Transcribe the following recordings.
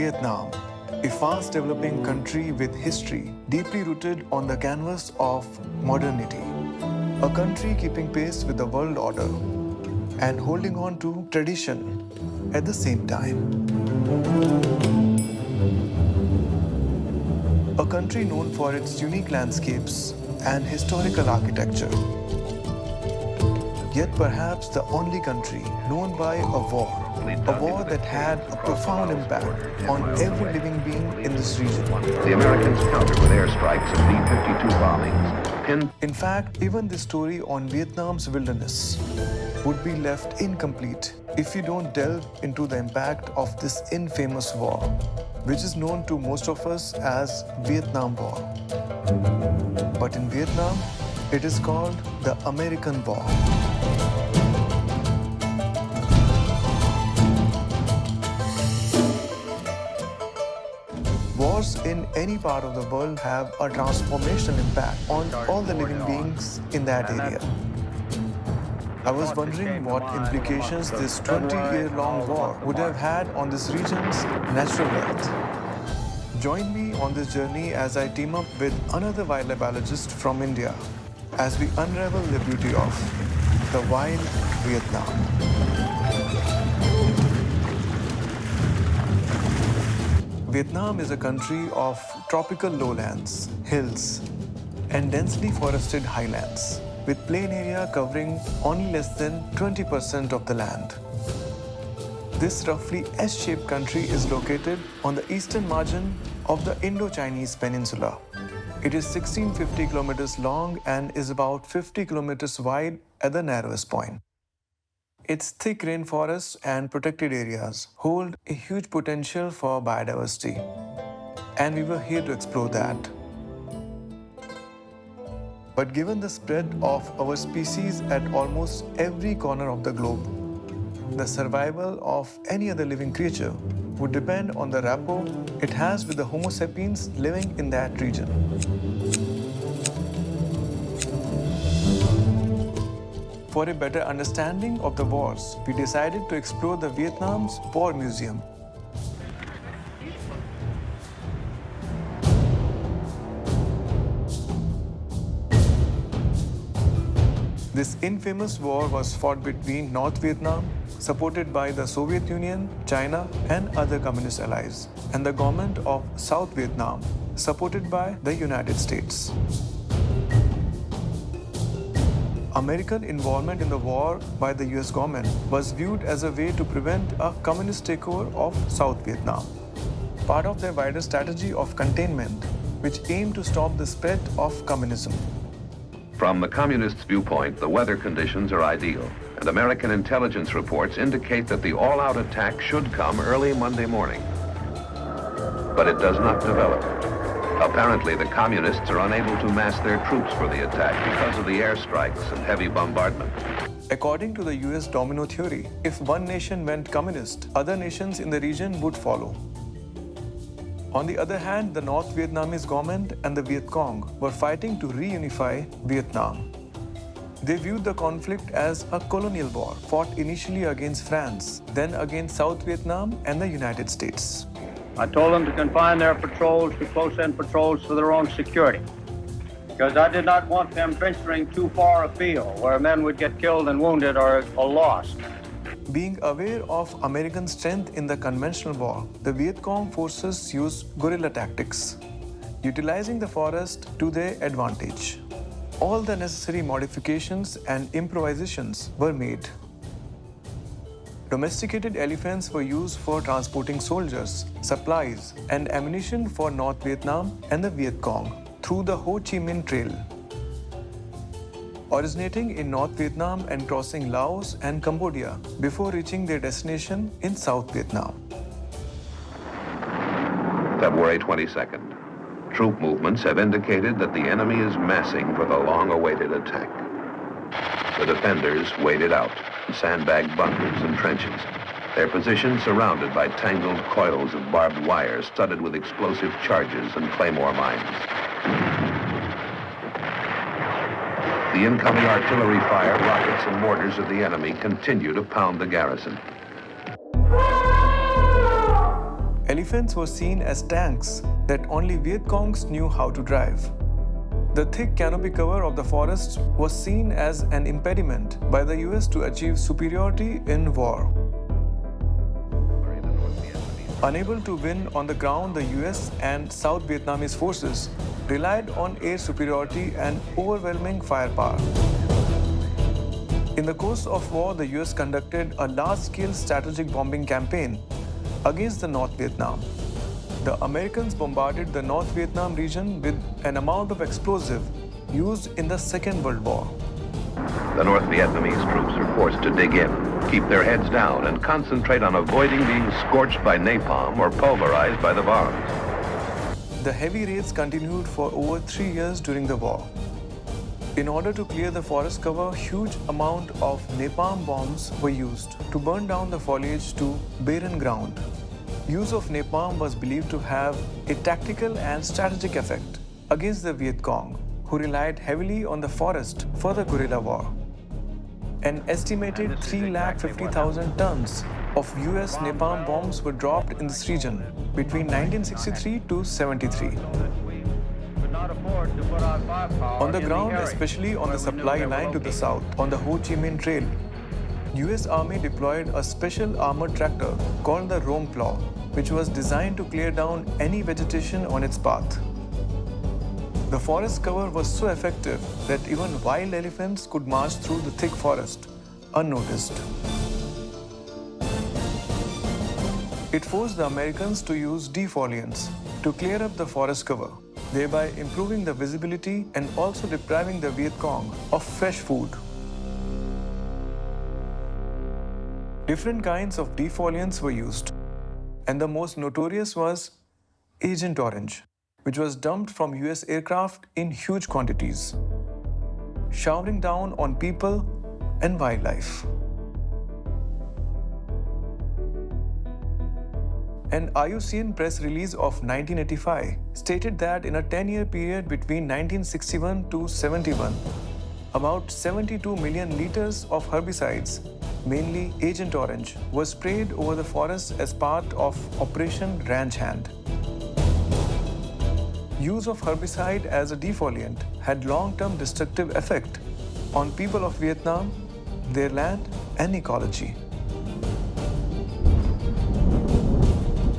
Vietnam, a fast-developing country with history deeply rooted on the canvas of modernity. A country keeping pace with the world order and holding on to tradition at the same time. A country known for its unique landscapes and historical architecture. Yet perhaps the only country known by a war that had a profound impact on every living being in this region. The Americans countered with airstrikes and B-52 bombings. In fact, even the story on Vietnam's wilderness would be left incomplete if you don't delve into the impact of this infamous war, which is known to most of us as Vietnam War. But in Vietnam, it is called the American War. Wars in any part of the world have a transformational impact on all the living beings in that area. I was wondering what implications this 20-year-long war would have had on this region's natural wealth. Join me on this journey as I team up with another wildlife biologist from India as we unravel the beauty of the wild Vietnam. Vietnam is a country of tropical lowlands, hills, and densely forested highlands, with plain area covering only less than 20% of the land. This roughly S-shaped country is located on the eastern margin of the Indo-Chinese Peninsula. It is 1650 kilometers long and is about 50 kilometers wide at the narrowest point. Its thick rainforests and protected areas hold a huge potential for biodiversity, and we were here to explore that. But given the spread of our species at almost every corner of the globe, the survival of any other living creature would depend on the rapport it has with the Homo sapiens living in that region. For a better understanding of the wars, we decided to explore the Vietnam's War Museum. This infamous war was fought between North Vietnam, supported by the Soviet Union, China, and other communist allies, and the government of South Vietnam, supported by the United States. American involvement in the war by the US government was viewed as a way to prevent a communist takeover of South Vietnam, part of their wider strategy of containment, which aimed to stop the spread of communism. From the communists' viewpoint, the weather conditions are ideal, and American intelligence reports indicate that the all-out attack should come early Monday morning. But it does not develop. Apparently, the communists are unable to mass their troops for the attack because of the airstrikes and heavy bombardment. According to the US domino theory, if one nation went communist, other nations in the region would follow. On the other hand, the North Vietnamese government and the Viet Cong were fighting to reunify Vietnam. They viewed the conflict as a colonial war, fought initially against France, then against South Vietnam and the United States. I told them to confine their patrols to close-in patrols for their own security, because I did not want them venturing too far afield where men would get killed and wounded or lost. Being aware of American strength in the conventional war, the Viet Cong forces used guerrilla tactics, utilizing the forest to their advantage. All the necessary modifications and improvisations were made. Domesticated elephants were used for transporting soldiers, supplies, and ammunition for North Vietnam and the Viet Cong through the Ho Chi Minh Trail, originating in North Vietnam and crossing Laos and Cambodia before reaching their destination in South Vietnam. February 22nd. Troop movements have indicated that the enemy is massing for the long-awaited attack. The defenders waited out, sandbagged bunkers and trenches, their position surrounded by tangled coils of barbed wire studded with explosive charges and claymore mines. The incoming artillery fire, rockets, and mortars of the enemy continue to pound the garrison. Elephants were seen as tanks that only Viet Congs knew how to drive. The thick canopy cover of the forest was seen as an impediment by the US to achieve superiority in war. Unable to win on the ground, the US and South Vietnamese forces relied on air superiority and overwhelming firepower. In the course of war, the US conducted a large-scale strategic bombing campaign against the North Vietnam. The Americans bombarded the North Vietnam region with an amount of explosive used in the Second World War. The North Vietnamese troops are forced to dig in, keep their heads down, and concentrate on avoiding being scorched by napalm or pulverized by the bombs. The heavy raids continued for over 3 years during the war. In order to clear the forest cover, huge amount of napalm bombs were used to burn down the foliage to barren ground. Use of napalm was believed to have a tactical and strategic effect against the Viet Cong, who relied heavily on the forest for the guerrilla war. An estimated 350,000 tons of US napalm bombs were dropped in this region between 1963 to 73. On the ground, especially on the supply line to the south, on the Ho Chi Minh Trail, US Army deployed a special armored tractor called the Rome Plow, which was designed to clear down any vegetation on its path. The forest cover was so effective that even wild elephants could march through the thick forest unnoticed. It forced the Americans to use defoliants to clear up the forest cover, thereby improving the visibility and also depriving the Viet Cong of fresh food. Different kinds of defoliants were used, and the most notorious was Agent Orange, which was dumped from US aircraft in huge quantities, showering down on people and wildlife. An IUCN press release of 1985 stated that in a 10-year period between 1961 to 71, about 72 million liters of herbicides, mainly Agent Orange, was sprayed over the forest as part of Operation Ranch Hand. Use of herbicide as a defoliant had long-term destructive effect on people of Vietnam, their land, and ecology.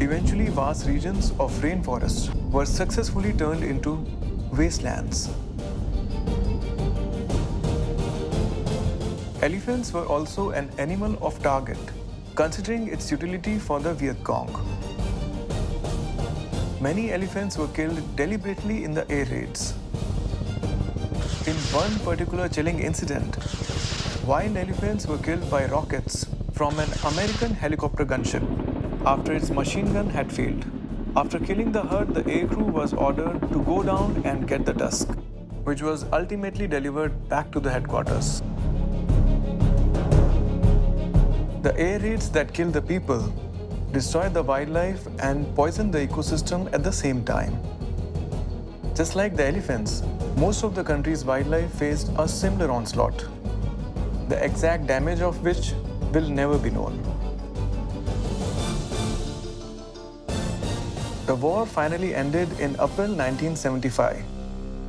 Eventually, vast regions of rainforest were successfully turned into wastelands. Elephants were also an animal of target, considering its utility for the Viet Cong. Many elephants were killed deliberately in the air raids. In one particular chilling incident, wild elephants were killed by rockets from an American helicopter gunship after its machine gun had failed. After killing the herd, the aircrew was ordered to go down and get the tusk, which was ultimately delivered back to the headquarters. The air raids that killed the people destroyed the wildlife and poisoned the ecosystem at the same time. Just like the elephants, most of the country's wildlife faced a similar onslaught, the exact damage of which will never be known. The war finally ended in April 1975,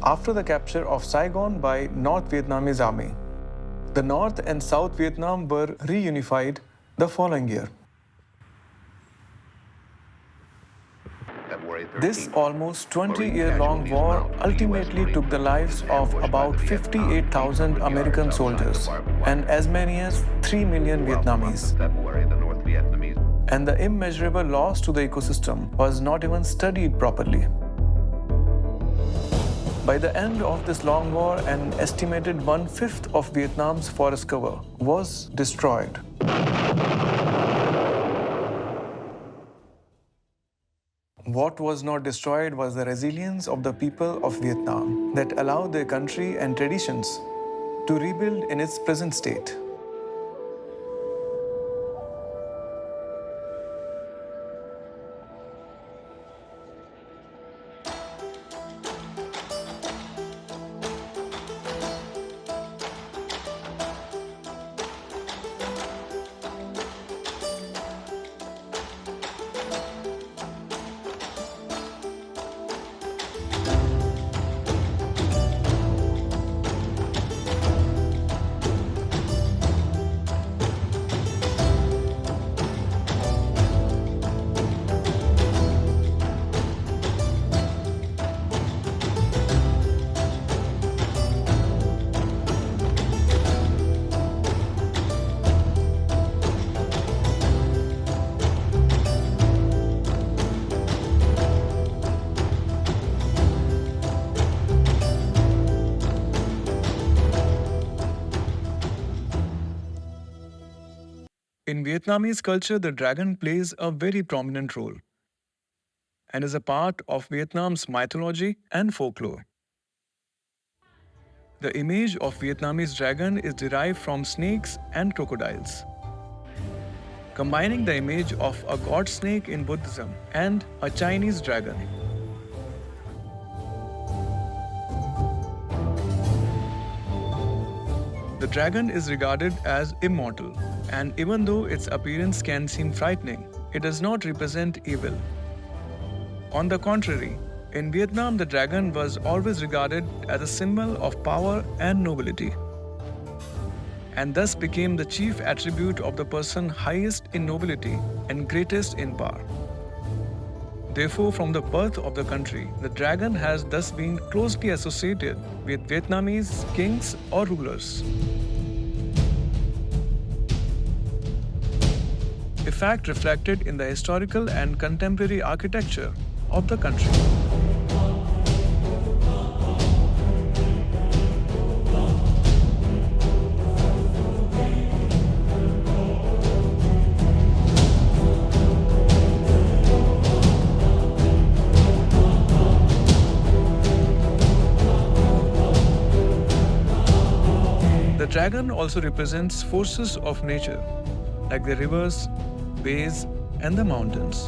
after the capture of Saigon by North Vietnamese army. The North and South Vietnam were reunified the following year. This almost 20-year-long war ultimately took the lives of about 58,000 American soldiers and as many as 3 million Vietnamese. And the immeasurable loss to the ecosystem was not even studied properly. By the end of this long war, an estimated 1/5 of Vietnam's forest cover was destroyed. What was not destroyed was the resilience of the people of Vietnam that allowed their country and traditions to rebuild in its present state. In Vietnamese culture, the dragon plays a very prominent role and is a part of Vietnam's mythology and folklore. The image of Vietnamese dragon is derived from snakes and crocodiles, combining the image of a god snake in Buddhism and a Chinese dragon. The dragon is regarded as immortal, and even though its appearance can seem frightening, it does not represent evil. On the contrary, in Vietnam, the dragon was always regarded as a symbol of power and nobility, and thus became the chief attribute of the person highest in nobility and greatest in power. Therefore, from the birth of the country, the dragon has thus been closely associated with Vietnamese kings or rulers. A fact reflected in the historical and contemporary architecture of the country. The dragon also represents forces of nature, like the rivers, bays, and the mountains.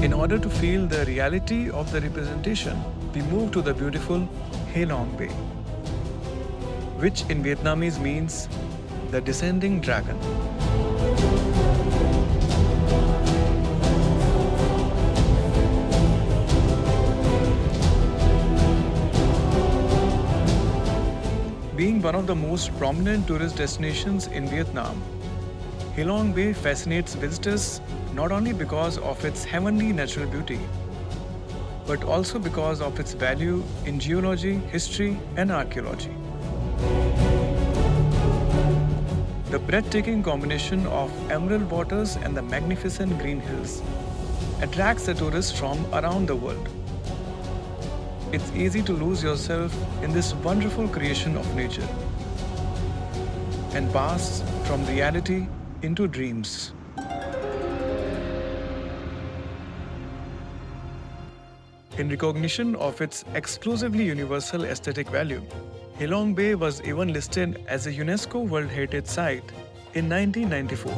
In order to feel the reality of the representation, we move to the beautiful Halong Bay, which in Vietnamese means the descending dragon. Being one of the most prominent tourist destinations in Vietnam, Halong Bay fascinates visitors not only because of its heavenly natural beauty, but also because of its value in geology, history, and archaeology. The breathtaking combination of emerald waters and the magnificent green hills attracts the tourists from around the world. It's easy to lose yourself in this wonderful creation of nature and pass from reality into dreams. In recognition of its exclusively universal aesthetic value, Halong Bay was even listed as a UNESCO World Heritage Site in 1994.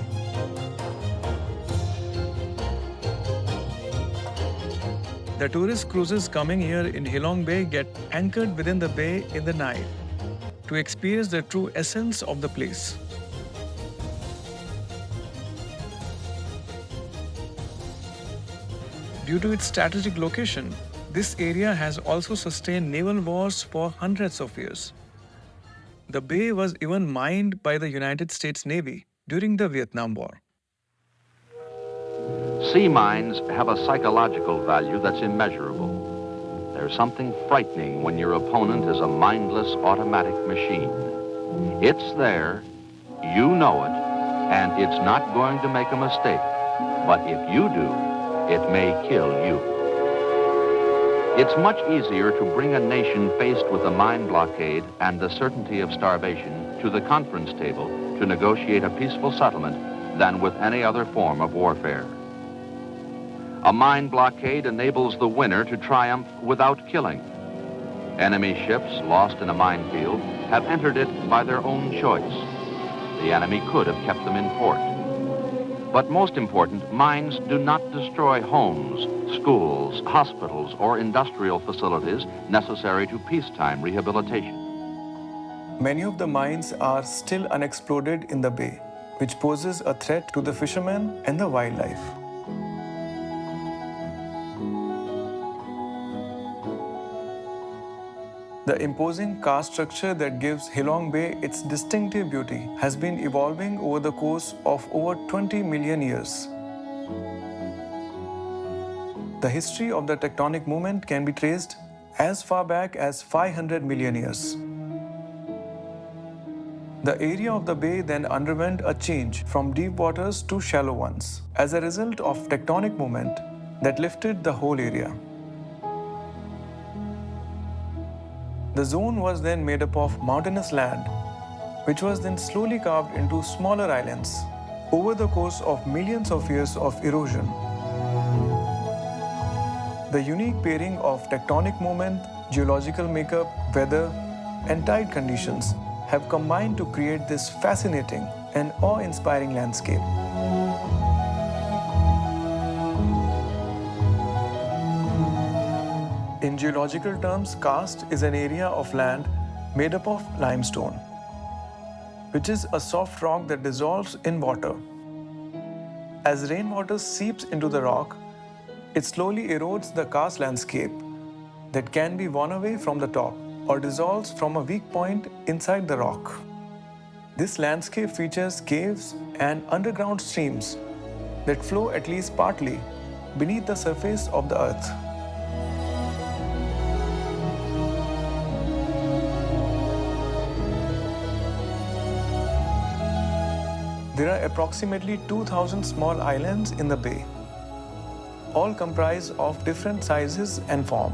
The tourist cruises coming here in Halong Bay get anchored within the bay in the night to experience the true essence of the place. Due to its strategic location, this area has also sustained naval wars for hundreds of years. The bay was even mined by the United States Navy during the Vietnam War. Sea mines have a psychological value that's immeasurable. There's something frightening when your opponent is a mindless automatic machine. It's there, you know it, and it's not going to make a mistake. But if you do, it may kill you. It's much easier to bring a nation faced with a mine blockade and the certainty of starvation to the conference table to negotiate a peaceful settlement than with any other form of warfare. A mine blockade enables the winner to triumph without killing. Enemy ships lost in a minefield have entered it by their own choice. The enemy could have kept them in port. But most important, mines do not destroy homes, schools, hospitals, or industrial facilities necessary to peacetime rehabilitation. Many of the mines are still unexploded in the bay, which poses a threat to the fishermen and the wildlife. The imposing caste structure that gives Halong Bay its distinctive beauty has been evolving over the course of over 20 million years. The history of the tectonic movement can be traced as far back as 500 million years. The area of the bay then underwent a change from deep waters to shallow ones as a result of tectonic movement that lifted the whole area. The zone was then made up of mountainous land, which was then slowly carved into smaller islands over the course of millions of years of erosion. The unique pairing of tectonic movement, geological makeup, weather, and tide conditions have combined to create this fascinating and awe-inspiring landscape. In geological terms, karst is an area of land made up of limestone, which is a soft rock that dissolves in water. As rainwater seeps into the rock, it slowly erodes the karst landscape that can be worn away from the top or dissolves from a weak point inside the rock. This landscape features caves and underground streams that flow at least partly beneath the surface of the earth. There are approximately 2,000 small islands in the bay, all comprised of different sizes and form.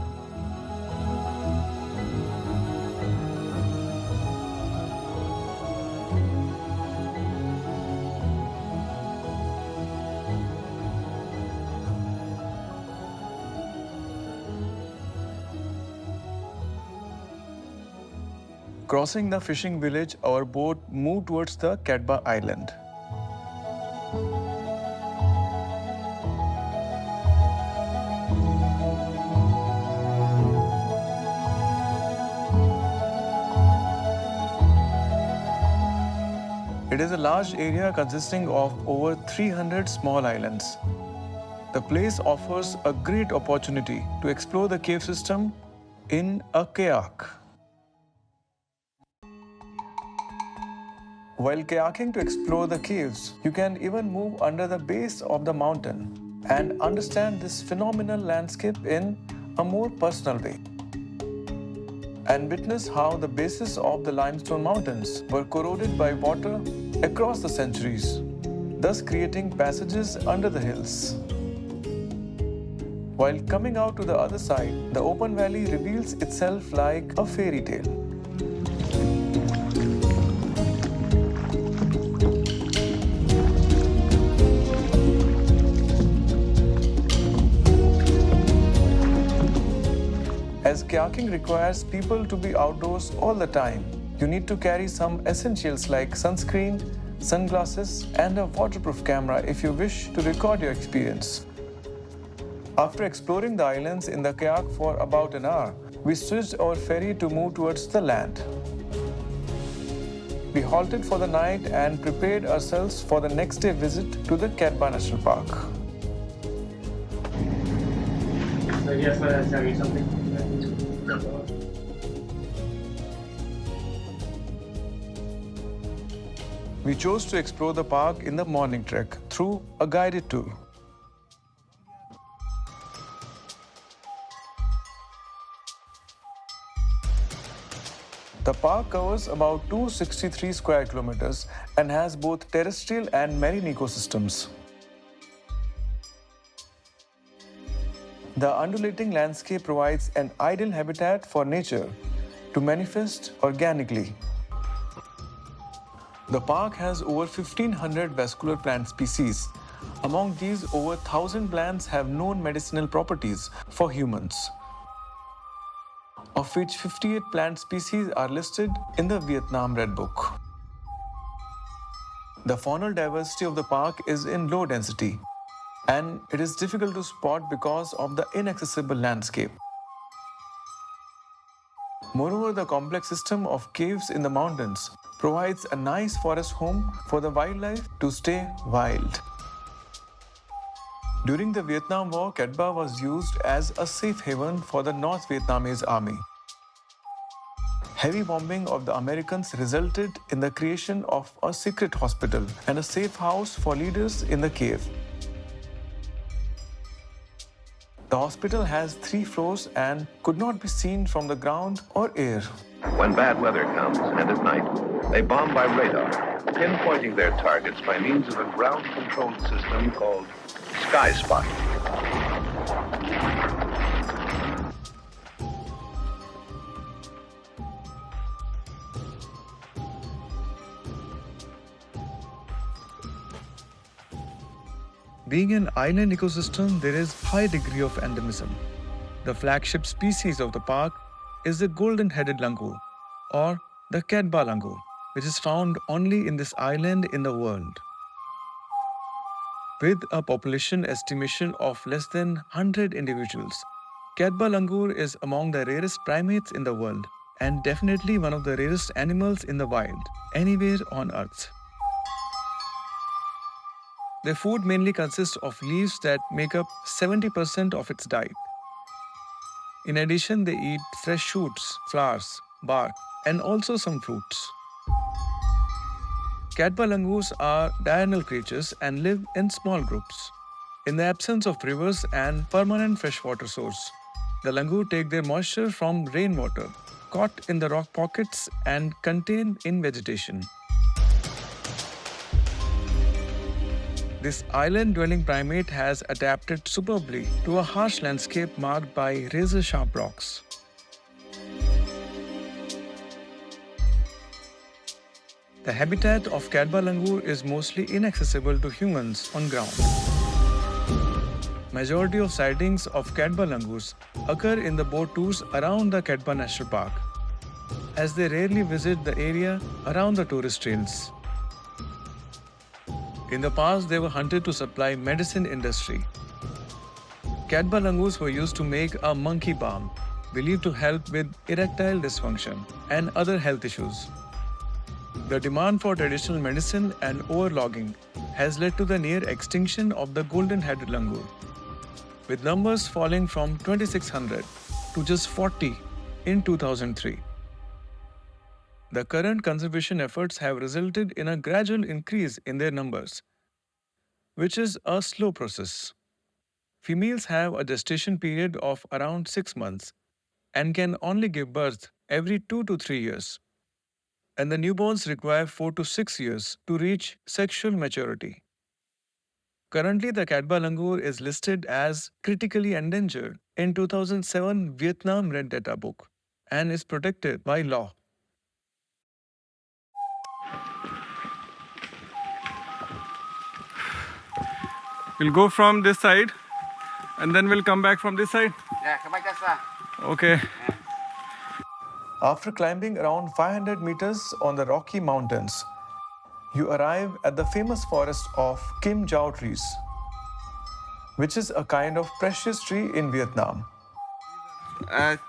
Crossing the fishing village, our boat moved towards the Katba Island. It is a large area consisting of over 300 small islands. The place offers a great opportunity to explore the cave system in a kayak. While kayaking to explore the caves, you can even move under the base of the mountain and understand this phenomenal landscape in a more personal way, and witness how the bases of the limestone mountains were corroded by water across the centuries, thus creating passages under the hills. While coming out to the other side, the open valley reveals itself like a fairy tale. As kayaking requires people to be outdoors all the time, you need to carry some essentials like sunscreen, sunglasses, and a waterproof camera if you wish to record your experience. After exploring the islands in the kayak for about an hour, we switched our ferry to move towards the land. We halted for the night and prepared ourselves for the next day visit to the Katba National Park. So yes, want to tell you something? We chose to explore the park in the morning trek through a guided tour. The park covers about 263 square kilometers and has both terrestrial and marine ecosystems. The undulating landscape provides an ideal habitat for nature to manifest organically. The park has over 1,500 vascular plant species. Among these, over 1,000 plants have known medicinal properties for humans, of which 58 plant species are listed in the Vietnam Red Book. The faunal diversity of the park is in low density, and it is difficult to spot because of the inaccessible landscape. Moreover, the complex system of caves in the mountains provides a nice forest home for the wildlife to stay wild. During the Vietnam War, Katba was used as a safe haven for the North Vietnamese army. Heavy bombing of the Americans resulted in the creation of a secret hospital and a safe house for leaders in the cave. The hospital has 3 floors and could not be seen from the ground or air. When bad weather comes, and at night, they bomb by radar, pinpointing their targets by means of a ground-controlled system called Sky Spot. Being an island ecosystem, there is high degree of endemism. The flagship species of the park is the golden-headed langur, or the Katba langur, which is found only in this island in the world. With a population estimation of less than 100 individuals, Katba langur is among the rarest primates in the world and definitely one of the rarest animals in the wild, anywhere on Earth. Their food mainly consists of leaves that make up 70% of its diet. In addition, they eat fresh shoots, flowers, bark, and also some fruits. Katba langurs are diurnal creatures and live in small groups. In the absence of rivers and permanent freshwater source, the langur take their moisture from rainwater, caught in the rock pockets and contained in vegetation. This island-dwelling primate has adapted superbly to a harsh landscape marked by razor-sharp rocks. The habitat of Katba langur is mostly inaccessible to humans on ground. Majority of sightings of Katba langurs occur in the boat tours around the Katba National Park, as they rarely visit the area around the tourist trails. In the past, they were hunted to supply medicine industry. Katba langurs were used to make a monkey balm, believed to help with erectile dysfunction and other health issues. The demand for traditional medicine and overlogging has led to the near extinction of the golden-headed langur, with numbers falling from 2,600 to just 40 in 2003. The current conservation efforts have resulted in a gradual increase in their numbers, which is a slow process. Females have a gestation period of around 6 months and can only give birth every 2 to 3 years. And the newborns require 4 to 6 years to reach sexual maturity. Currently, the Katba langur is listed as critically endangered in 2007 Vietnam Red Data Book and is protected by law. We'll go from this side and then we'll come back from this side. Yeah, come back that side. Okay. After climbing around 500 meters on the Rocky Mountains, you arrive at the famous forest of Kim Jao trees, which is a kind of precious tree in Vietnam.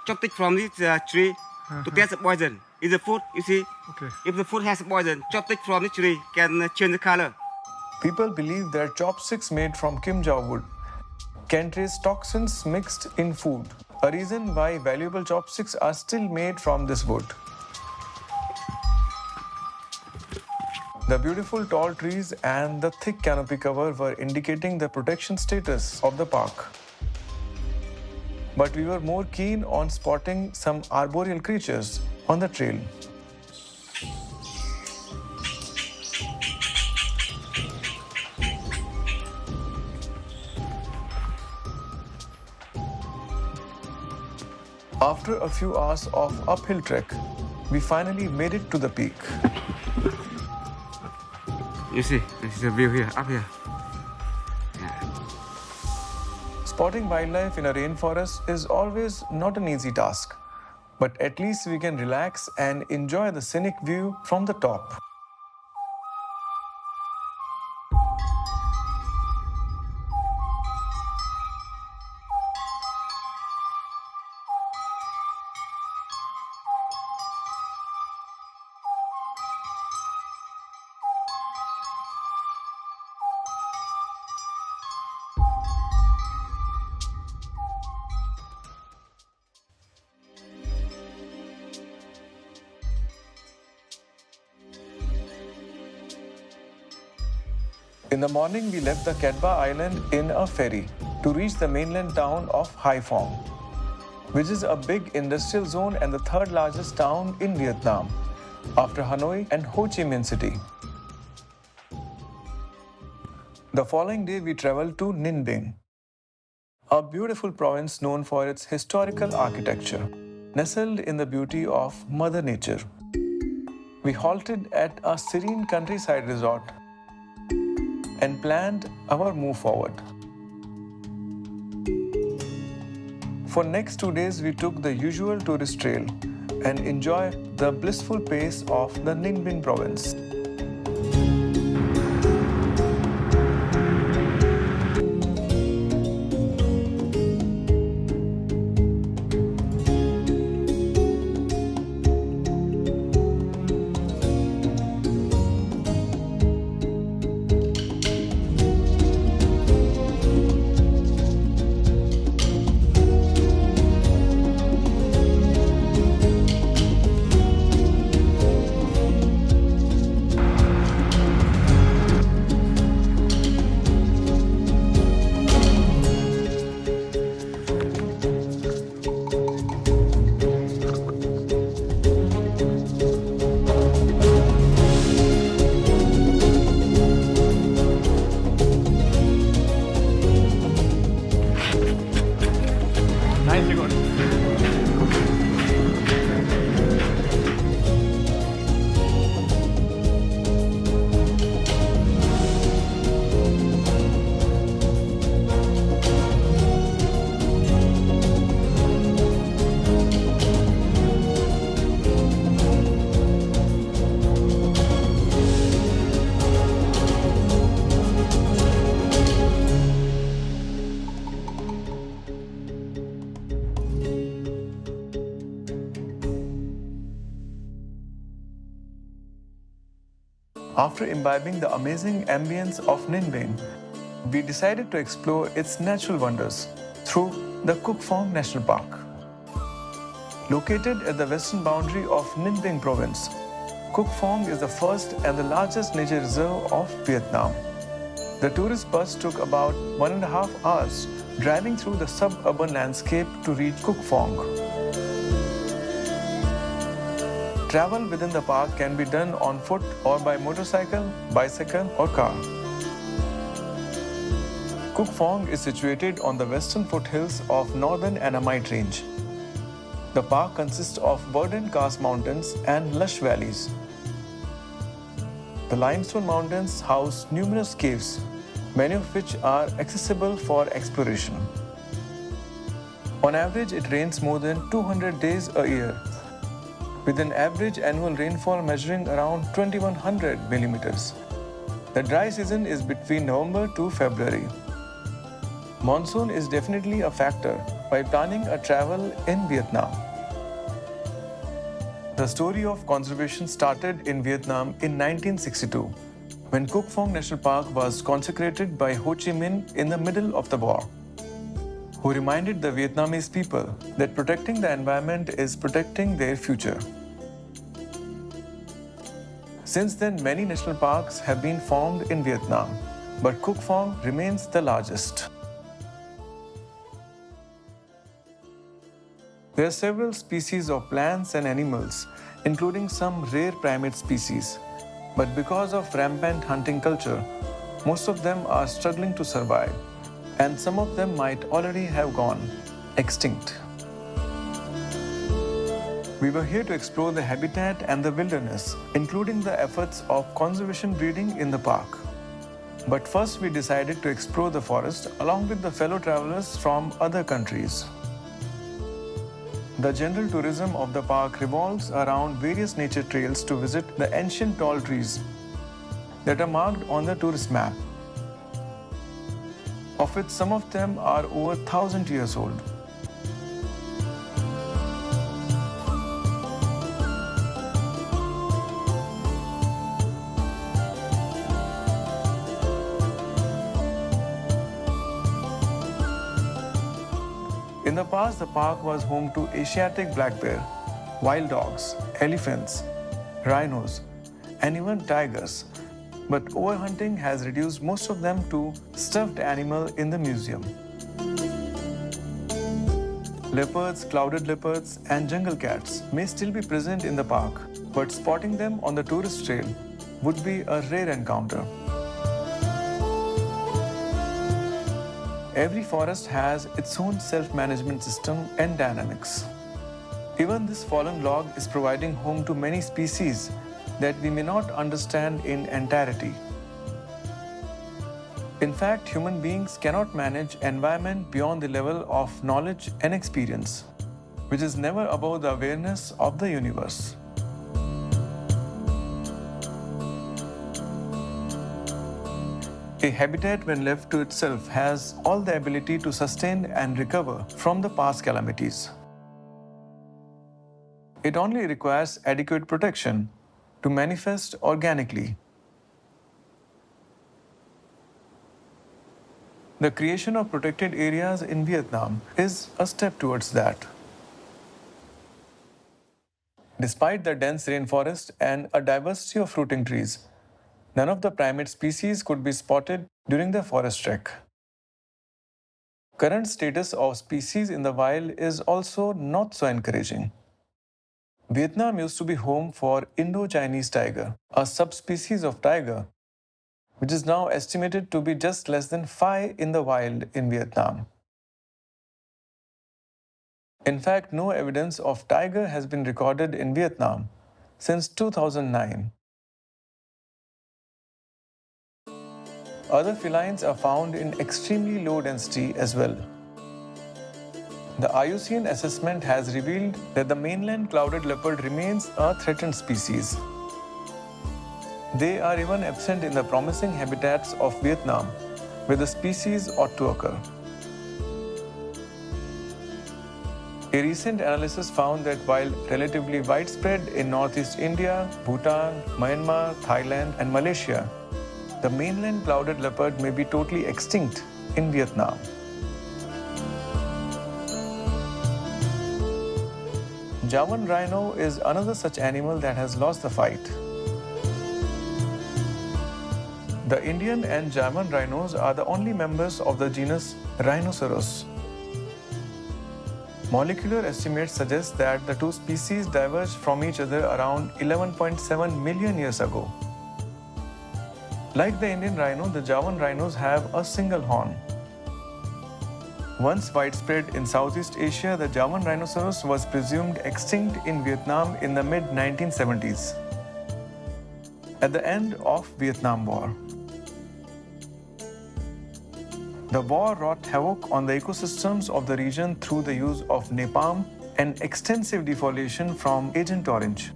Chop it from this tree to test the poison. Is the food, you see? Okay. If the food has poison, chop it from the tree can change the color. People believe that chopsticks made from Kim Jao wood can trace toxins mixed in food, a reason why valuable chopsticks are still made from this wood. The beautiful tall trees and the thick canopy cover were indicating the protection status of the park. But we were more keen on spotting some arboreal creatures on the trail. After a few hours of uphill trek, we finally made it to the peak. You see, this is the view here, up here. Spotting wildlife in a rainforest is always not an easy task, but at least we can relax and enjoy the scenic view from the top. In the morning, we left the Katba Island in a ferry to reach the mainland town of Phuong, which is a big industrial zone and the third largest town in Vietnam, after Hanoi and Ho Chi Minh City. The following day, we traveled to Ninh Binh, a beautiful province known for its historical architecture, nestled in the beauty of Mother Nature. We halted at a serene countryside resort and planned our move forward. For next 2 days, we took the usual tourist trail and enjoyed the blissful pace of the Ninh Binh province. Nicely good. After imbibing the amazing ambience of Ninh Binh, we decided to explore its natural wonders through the Phuong National Park. Located at the western boundary of Ninh Binh province, Phuong is the first and the largest nature reserve of Vietnam. The tourist bus took about 1.5 hours driving through the suburban landscape to reach Phuong. Travel within the park can be done on foot or by motorcycle, bicycle or car. Phuong is situated on the western foothills of northern Annamite Range. The park consists of verdant karst mountains and lush valleys. The limestone mountains house numerous caves, many of which are accessible for exploration. On average, it rains more than 200 days a year, with an average annual rainfall measuring around 2100 millimeters. The dry season is between November to February. Monsoon is definitely a factor while planning a travel in Vietnam. The story of conservation started in Vietnam in 1962, when Phuong National Park was consecrated by Ho Chi Minh in the middle of the war, who reminded the Vietnamese people that protecting the environment is protecting their future. Since then, many national parks have been formed in Vietnam, but Phuong remains the largest. There are several species of plants and animals, including some rare primate species, but because of rampant hunting culture, most of them are struggling to survive, and some of them might already have gone extinct. We were here to explore the habitat and the wilderness, including the efforts of conservation breeding in the park. But first, we decided to explore the forest along with the fellow travelers from other countries. The general tourism of the park revolves around various nature trails to visit the ancient tall trees that are marked on the tourist map, of which some of them are over 1,000 years old. In the past, the park was home to Asiatic black bear, wild dogs, elephants, rhinos, and even tigers. But overhunting has reduced most of them to stuffed animal in the museum. Leopards, clouded leopards, and jungle cats may still be present in the park, but spotting them on the tourist trail would be a rare encounter. Every forest has its own self-management system and dynamics. Even this fallen log is providing home to many species that we may not understand in entirety. In fact, human beings cannot manage environment beyond the level of knowledge and experience, which is never above the awareness of the universe. A habitat, when left to itself, has all the ability to sustain and recover from the past calamities. It only requires adequate protection to manifest organically. The creation of protected areas in Vietnam is a step towards that. Despite the dense rainforest and a diversity of fruiting trees, none of the primate species could be spotted during the forest trek. Current status of species in the wild is also not so encouraging. Vietnam used to be home for Indo-Chinese tiger, a subspecies of tiger, which is now estimated to be just less than 5 in the wild in Vietnam. In fact, no evidence of tiger has been recorded in Vietnam since 2009. Other felines are found in extremely low density as well. The IUCN assessment has revealed that the mainland clouded leopard remains a threatened species. They are even absent in the promising habitats of Vietnam, where the species ought to occur. A recent analysis found that while relatively widespread in northeast India, Bhutan, Myanmar, Thailand, and Malaysia, the mainland clouded leopard may be totally extinct in Vietnam. Javan rhino is another such animal that has lost the fight. The Indian and Javan rhinos are the only members of the genus Rhinoceros. Molecular estimates suggest that the two species diverged from each other around 11.7 million years ago. Like the Indian rhino, the Javan rhinos have a single horn. Once widespread in Southeast Asia, the Javan rhinoceros was presumed extinct in Vietnam in the mid-1970s, at the end of Vietnam War. The war wrought havoc on the ecosystems of the region through the use of napalm and extensive defoliation from Agent Orange.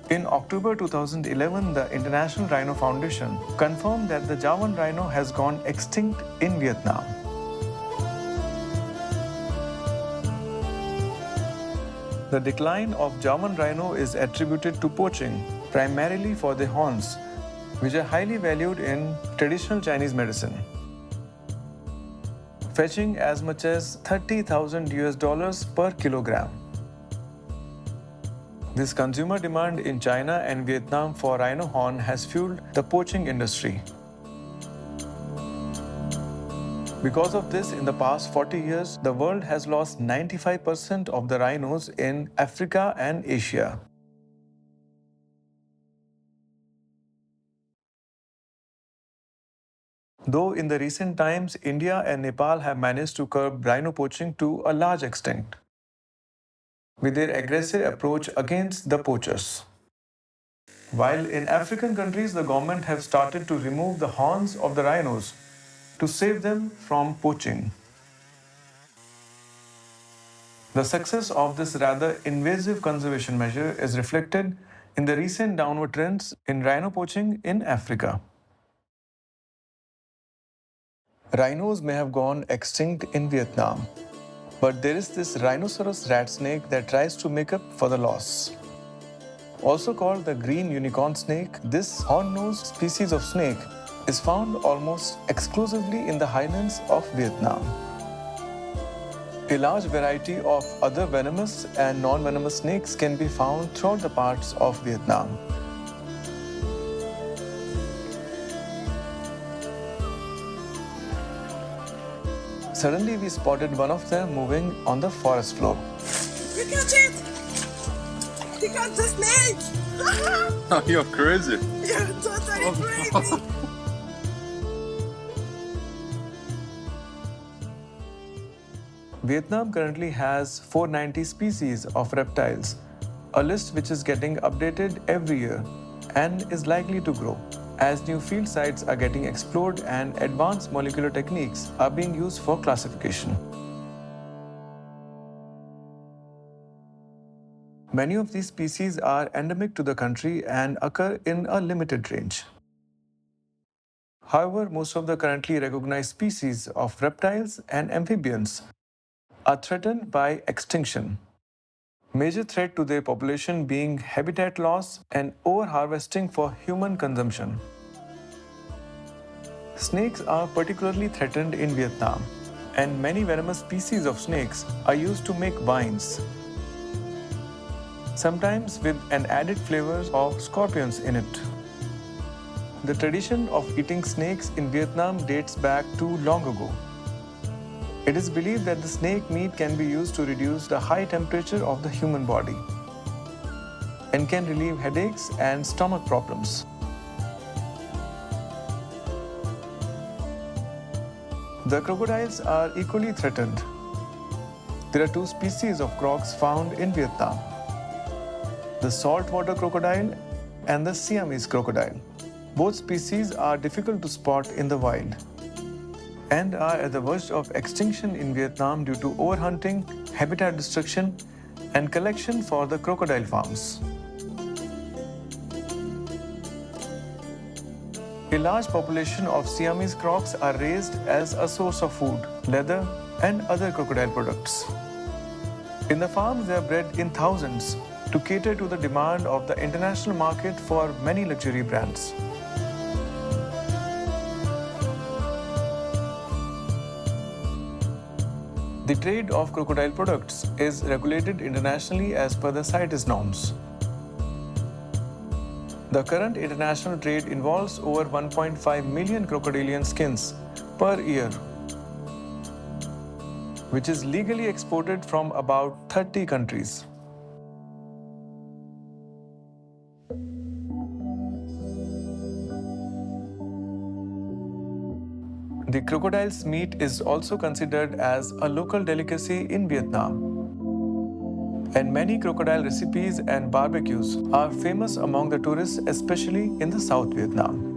In October 2011, the International Rhino Foundation confirmed that the Javan rhino has gone extinct in Vietnam. The decline of Javan rhino is attributed to poaching, primarily for their horns, which are highly valued in traditional Chinese medicine, fetching as much as $30,000 per kilogram. This consumer demand in China and Vietnam for rhino horn has fueled the poaching industry. Because of this, in the past 40 years, the world has lost 95% of the rhinos in Africa and Asia. Though in the recent times, India and Nepal have managed to curb rhino poaching to a large extent, with their aggressive approach against the poachers. While in African countries, the government have started to remove the horns of the rhinos to save them from poaching. The success of this rather invasive conservation measure is reflected in the recent downward trends in rhino poaching in Africa. Rhinos may have gone extinct in Vietnam, but there is this rhinoceros rat snake that tries to make up for the loss. Also called the green unicorn snake, this horn-nosed species of snake is found almost exclusively in the highlands of Vietnam. A large variety of other venomous and non-venomous snakes can be found throughout the parts of Vietnam. Suddenly, we spotted one of them moving on the forest floor. You catch it! He got the snake! Oh, you're crazy. You're totally crazy! Vietnam currently has 490 species of reptiles, a list which is getting updated every year and is likely to grow. as new field sites are getting explored and advanced molecular techniques are being used for classification. Many of these species are endemic to the country and occur in a limited range. However, most of the currently recognized species of reptiles and amphibians are threatened by extinction. Major threat to their population being habitat loss and overharvesting for human consumption. Snakes are particularly threatened in Vietnam, and many venomous species of snakes are used to make wines, sometimes with an added flavor of scorpions in it. The tradition of eating snakes in Vietnam dates back to long ago. It is believed that the snake meat can be used to reduce the high temperature of the human body and can relieve headaches and stomach problems. The crocodiles are equally threatened. There are two species of crocs found in Vietnam: the saltwater crocodile and the Siamese crocodile. Both species are difficult to spot in the wild and are at the verge of extinction in Vietnam due to overhunting, habitat destruction, and collection for the crocodile farms. A large population of Siamese crocs are raised as a source of food, leather, and other crocodile products. In the farms, they are bred in thousands to cater to the demand of the international market for many luxury brands. The trade of crocodile products is regulated internationally as per the CITES norms. The current international trade involves over 1.5 million crocodilian skins per year, which is legally exported from about 30 countries. The crocodile's meat is also considered as a local delicacy in Vietnam, and many crocodile recipes and barbecues are famous among the tourists, especially in the South Vietnam.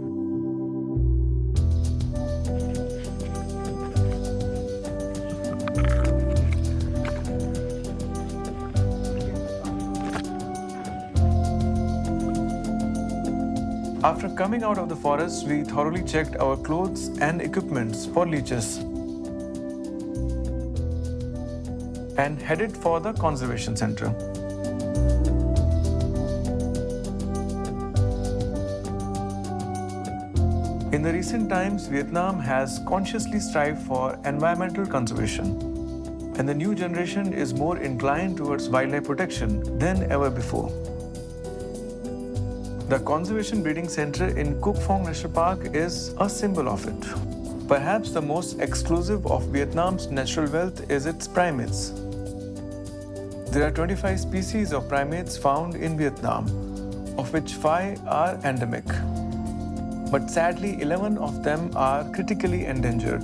After coming out of the forest, we thoroughly checked our clothes and equipments for leeches and headed for the conservation center. In the recent times, Vietnam has consciously strived for environmental conservation, and the new generation is more inclined towards wildlife protection than ever before. The Conservation Breeding Center in Phuong National Park is a symbol of it. Perhaps the most exclusive of Vietnam's natural wealth is its primates. There are 25 species of primates found in Vietnam, of which 5 are endemic. But sadly, 11 of them are critically endangered.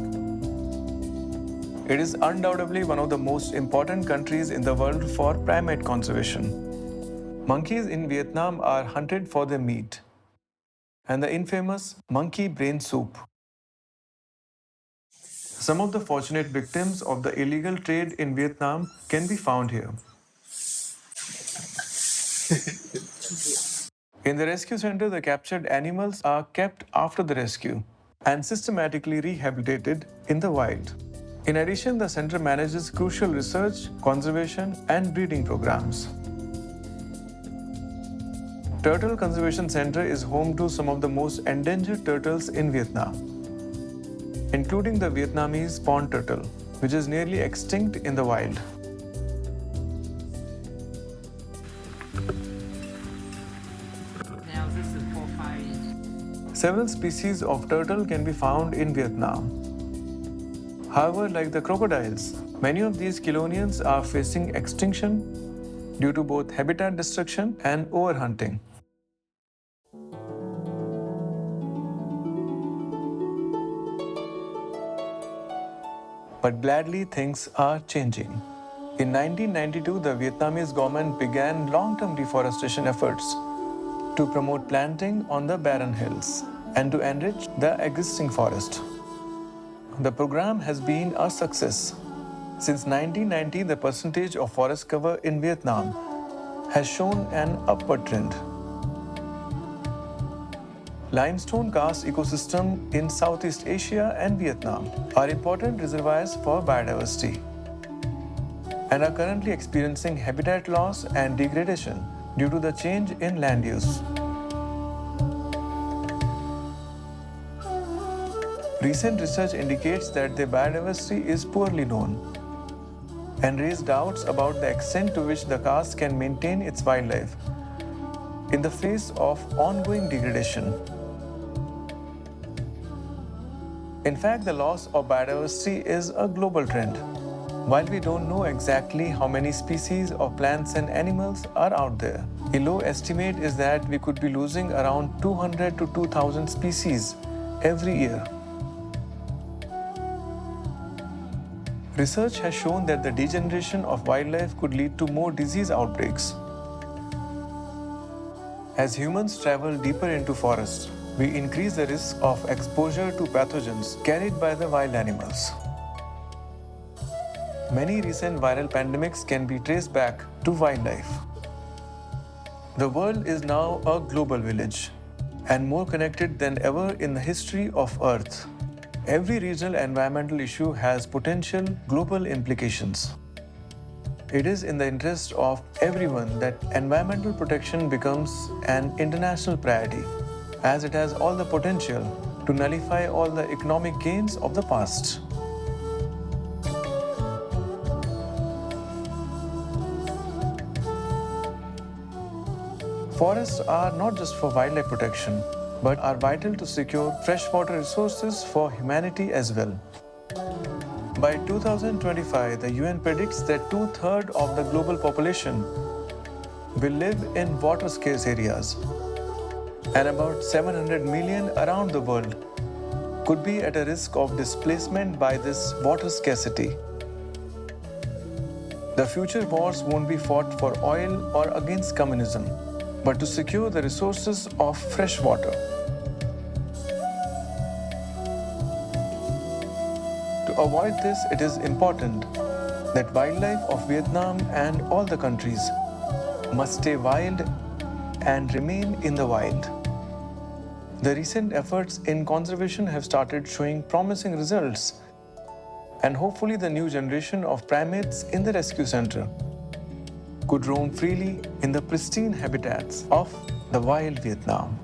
It is undoubtedly one of the most important countries in the world for primate conservation. Monkeys in Vietnam are hunted for their meat and the infamous monkey brain soup. Some of the fortunate victims of the illegal trade in Vietnam can be found here. In the rescue center, the captured animals are kept after the rescue and systematically rehabilitated in the wild. In addition, the center manages crucial research, conservation, and breeding programs. Turtle Conservation Center is home to some of the most endangered turtles in Vietnam, including the Vietnamese pond turtle, which is nearly extinct in the wild. Several species of turtle can be found in Vietnam. However, like the crocodiles, many of these chelonians are facing extinction due to both habitat destruction and overhunting. But gladly, things are changing. In 1992, the Vietnamese government began long-term deforestation efforts to promote planting on the barren hills. and to enrich the existing forest. The program has been a success. Since 1990, the percentage of forest cover in Vietnam has shown an upward trend. Limestone karst ecosystem in Southeast Asia and Vietnam are important reservoirs for biodiversity and are currently experiencing habitat loss and degradation due to the change in land use. Recent research indicates that the biodiversity is poorly known and raise doubts about the extent to which the karst can maintain its wildlife in the face of ongoing degradation. In fact, the loss of biodiversity is a global trend. While we don't know exactly how many species of plants and animals are out there, a low estimate is that we could be losing around 200 to 2,000 species every year. Research has shown that the degeneration of wildlife could lead to more disease outbreaks. As humans travel deeper into forests, we increase the risk of exposure to pathogens carried by the wild animals. Many recent viral pandemics can be traced back to wildlife. The world is now a global village and more connected than ever in the history of Earth. Every regional environmental issue has potential global implications. It is in the interest of everyone that environmental protection becomes an international priority, as it has all the potential to nullify all the economic gains of the past. Forests are not just for wildlife protection, but are vital to secure freshwater resources for humanity as well. By 2025, the UN predicts that 2/3 of the global population will live in water-scarce areas, and about 700 million around the world could be at a risk of displacement by this water scarcity. The future wars won't be fought for oil or against communism, but to secure the resources of fresh water. To avoid this, it is important that wildlife of Vietnam and all the countries must stay wild and remain in the wild. The recent efforts in conservation have started showing promising results, and hopefully the new generation of primates in the rescue center could roam freely in the pristine habitats of the wild Vietnam.